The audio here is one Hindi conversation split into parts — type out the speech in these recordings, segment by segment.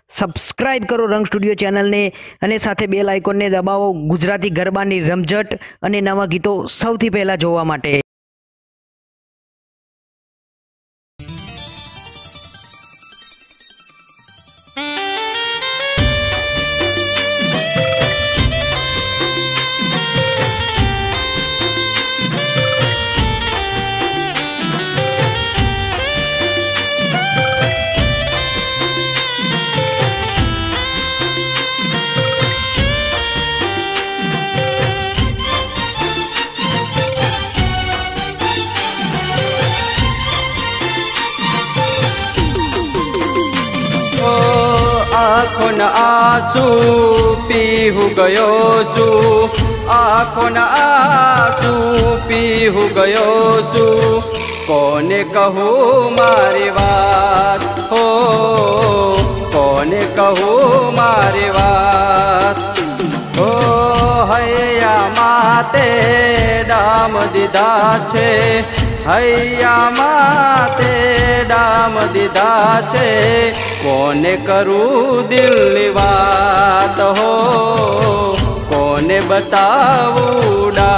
સબસ્ક્રાઇબ કરો રંગ સ્ટુડિયો ચેનલને અને સાથે બેલ આઇકોનને દબાવો ગુજરાતી ગરબાની રમઝટ અને નવા ગીતો સૌથી પહેલાં જોવા માટે। आँखों आंसू पीहू गयो छू, आँखों आंसू पीहू गयो छू। कोने कहूँ मारी बात हो, कोने कहूँ मारी बात हो। हैया माते डाम दीदा छे, हैया माते डाम दीदा छे। कोने करूँ दिलनी बात हो, कोने बतावूं डा।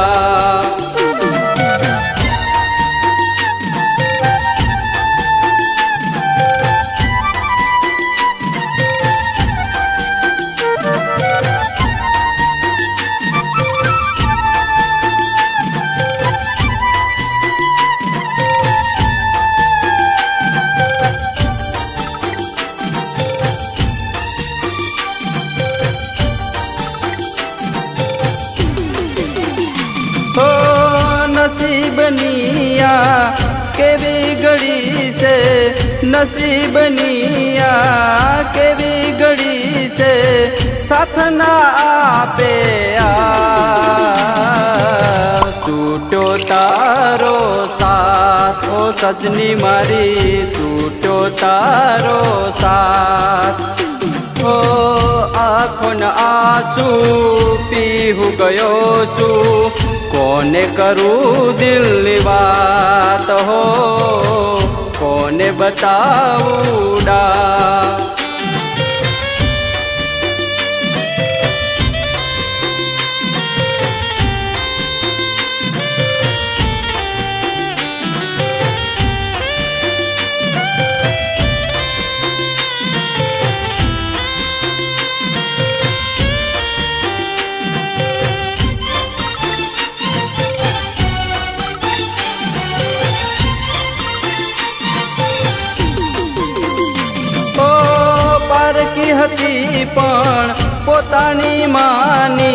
नसीबनिया केवी घड़ी से, नसीबनिया केवी घड़ी से साथ ना आपे आ। छूटो तारो साथ ओ सजनी मारी, छूटो तारो साथ ओ। आँखों आंसू पीहू गयो छू, कोने करूँ दिलनी बात हो, कोने बतावूं डा। पारकी हती पण पोतानी मानी,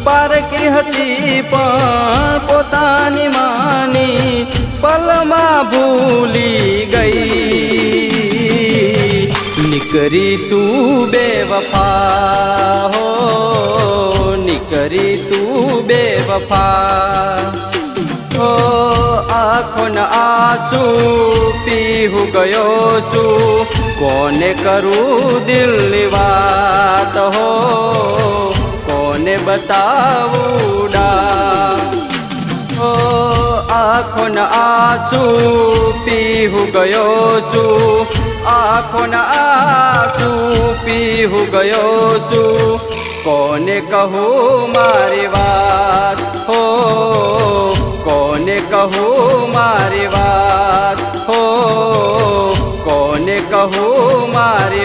पारकी हती पण पोतानी मानी। पलमा भूली गई निकरी तू बेवफा हो, निकरी तू बेवफा हो। आँखों आंसू पीहू गयो छू, कोने करूँ दिलनी बात हो, कोने बतावूं डा। ओ आँखों आंसू पीहू गयो छू, आँखों आंसू पीहू गयो छू। कोने कहूँ मारी बात हो, कोने कहूँ मारी बात हो, कोने कहूँ मारी